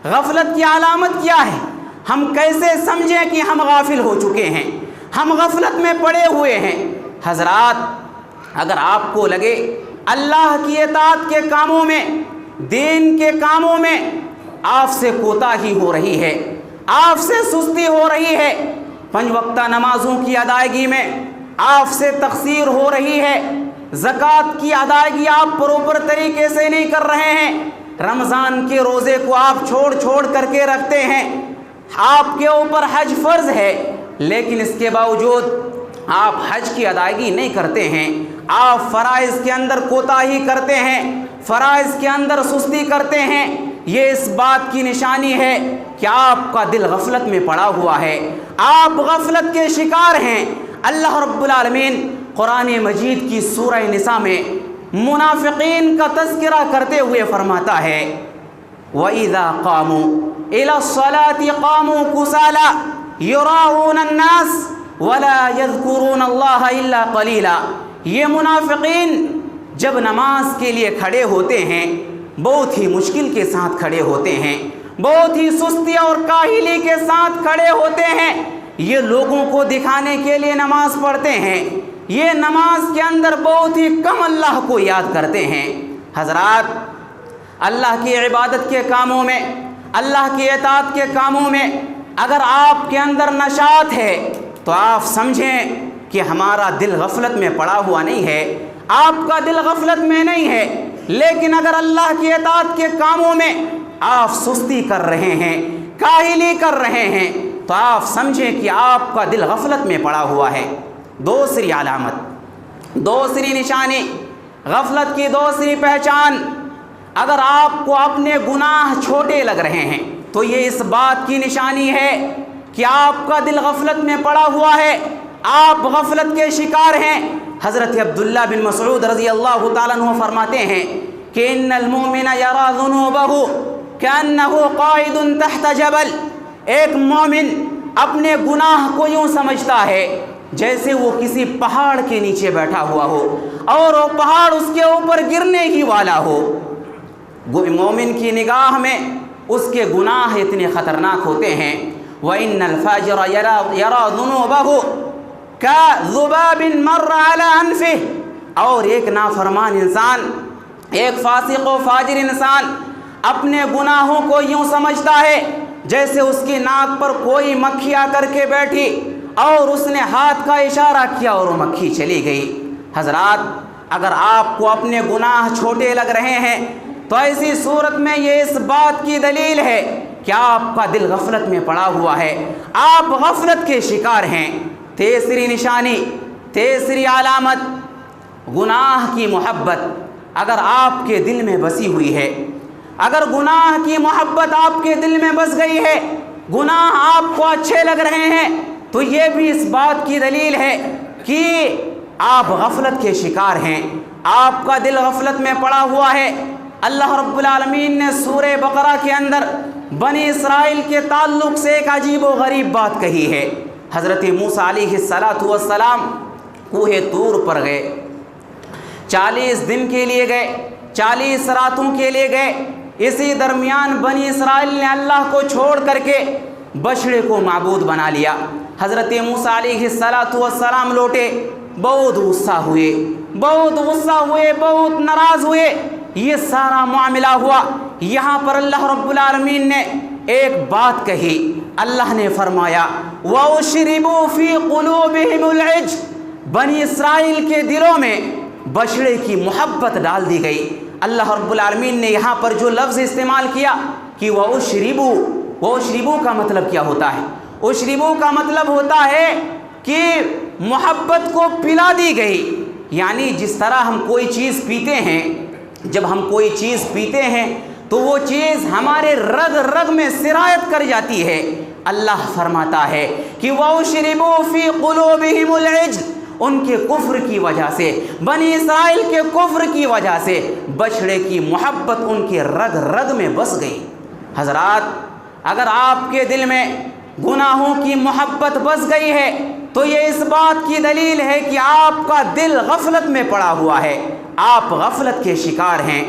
غفلت کی علامت کیا ہے؟ ہم کیسے سمجھیں کہ ہم غافل ہو چکے ہیں، ہم غفلت میں پڑے ہوئے ہیں؟ حضرات، اگر آپ کو لگے اللہ کی اطاعت کے کاموں میں، دین کے کاموں میں آپ سے کوتاہی ہو رہی ہے، آپ سے سستی ہو رہی ہے، 5 وقتہ نمازوں کی ادائیگی میں آپ سے تقصیر ہو رہی ہے، زکوٰۃ کی ادائیگی آپ پراپر طریقے سے نہیں کر رہے ہیں، رمضان کے روزے کو آپ چھوڑ کر کے رکھتے ہیں، آپ کے اوپر حج فرض ہے لیکن اس کے باوجود آپ حج کی ادائیگی نہیں کرتے ہیں، آپ فرائض کے اندر کوتاہی کرتے ہیں، فرائض کے اندر سستی کرتے ہیں، یہ اس بات کی نشانی ہے کہ آپ کا دل غفلت میں پڑا ہوا ہے، آپ غفلت کے شکار ہیں۔ اللہ رب العالمین قرآن مجید کی سورہ نساء میں منافقین کا تذکرہ کرتے ہوئے فرماتا ہے وَإِذَا قَامُوا إِلَى الصَّلَاةِ قَامُوا كُسَالَىٰ يُرَاءُونَ النَّاسَ وَلَا يَذْكُرُونَ اللَّهَ إِلَّا قَلِيلًا۔ یہ منافقین جب نماز کے لیے کھڑے ہوتے ہیں بہت ہی مشکل کے ساتھ کھڑے ہوتے ہیں، بہت ہی سستی اور کاہلی کے ساتھ کھڑے ہوتے ہیں، یہ لوگوں کو دکھانے کے لیے نماز پڑھتے ہیں، یہ نماز کے اندر بہت ہی کم اللہ کو یاد کرتے ہیں۔ حضرات، اللہ کی عبادت کے کاموں میں، اللہ کی اطاعت کے کاموں میں اگر آپ کے اندر نشاط ہے تو آپ سمجھیں کہ ہمارا دل غفلت میں پڑا ہوا نہیں ہے، آپ کا دل غفلت میں نہیں ہے، لیکن اگر اللہ کی اطاعت کے کاموں میں آپ سستی کر رہے ہیں، کاہلی کر رہے ہیں تو آپ سمجھیں کہ آپ کا دل غفلت میں پڑا ہوا ہے۔ دوسری علامت، دوسری نشانی، غفلت کی دوسری پہچان، اگر آپ کو اپنے گناہ چھوٹے لگ رہے ہیں تو یہ اس بات کی نشانی ہے کہ آپ کا دل غفلت میں پڑا ہوا ہے، آپ غفلت کے شکار ہیں۔ حضرت عبداللہ بن مسعود رضی اللہ تعالیٰ عنہ فرماتے ہیں کہ ان المؤمن یری ذنوبہ کأنہ قائد تحت جبل، ایک مومن اپنے گناہ کو یوں سمجھتا ہے جیسے وہ کسی پہاڑ کے نیچے بیٹھا ہوا ہو اور وہ پہاڑ اس کے اوپر گرنے ہی والا ہو۔ مومن کی نگاہ میں اس کے گناہ اتنے خطرناک ہوتے ہیں۔ وَإِنَّ الْفَاجِرَ يَرَى ذُنُوبَهُ كَذُبَابٍ مَرَّ عَلَىٰ أَنفِهِ، اور ایک نافرمان انسان، ایک فاسق و فاجر انسان اپنے گناہوں کو یوں سمجھتا ہے جیسے اس کی ناک پر کوئی مکھی آ کر کے بیٹھی اور اس نے ہاتھ کا اشارہ کیا اور وہ مکھی چلی گئی۔ حضرات، اگر آپ کو اپنے گناہ چھوٹے لگ رہے ہیں تو ایسی صورت میں یہ اس بات کی دلیل ہے کہ آپ کا دل غفلت میں پڑا ہوا ہے، آپ غفلت کے شکار ہیں۔ تیسری نشانی، تیسری علامت، گناہ کی محبت اگر آپ کے دل میں بسی ہوئی ہے، اگر گناہ کی محبت آپ کے دل میں بس گئی ہے، گناہ آپ کو اچھے لگ رہے ہیں، تو یہ بھی اس بات کی دلیل ہے کہ آپ غفلت کے شکار ہیں، آپ کا دل غفلت میں پڑا ہوا ہے۔ اللہ رب العالمین نے سورہ بقرہ کے اندر بنی اسرائیل کے تعلق سے ایک عجیب و غریب بات کہی ہے۔ حضرت موسیٰ علیہ السلام کوہ طور پر گئے، 40 دن کے لیے گئے، 40 راتوں کے لیے گئے، اسی درمیان بنی اسرائیل نے اللہ کو چھوڑ کر کے بچڑے کو معبود بنا لیا۔ حضرت موسیٰ علیہ السلام لوٹے، بہت غصہ ہوئے، بہت ناراض ہوئے، یہ سارا معاملہ ہوا۔ یہاں پر اللہ رب العالمین نے ایک بات کہی، اللہ نے فرمایا وَأُشْرِبُوا فِي قُلُوبِهِمُ الْعِجْلَ، بنی اسرائیل کے دلوں میں بچڑے کی محبت ڈال دی گئی۔ اللہ رب العالمین نے یہاں پر جو لفظ استعمال کیا کہ وَأُشْرِبُوا کا مطلب کیا ہوتا ہے؟ اُشْرِبُوا کا مطلب ہوتا ہے کہ محبت کو پلا دی گئی، یعنی جس طرح ہم کوئی چیز پیتے ہیں، جب ہم کوئی چیز پیتے ہیں تو وہ چیز ہمارے رگ رگ میں سرایت کر جاتی ہے۔ اللہ فرماتا ہے کہ وَأُشْرِبُوا فِي قُلُوبِهِمُ الْعِجْلَ، ان کے کفر کی وجہ سے، بنی اسرائیل کے کفر کی وجہ سے بچڑے کی محبت ان کے رگ رگ میں بس گئی۔ حضرات، اگر آپ کے دل میں گناہوں کی محبت بس گئی ہے تو یہ اس بات کی دلیل ہے کہ آپ کا دل غفلت میں پڑا ہوا ہے، آپ غفلت کے شکار ہیں۔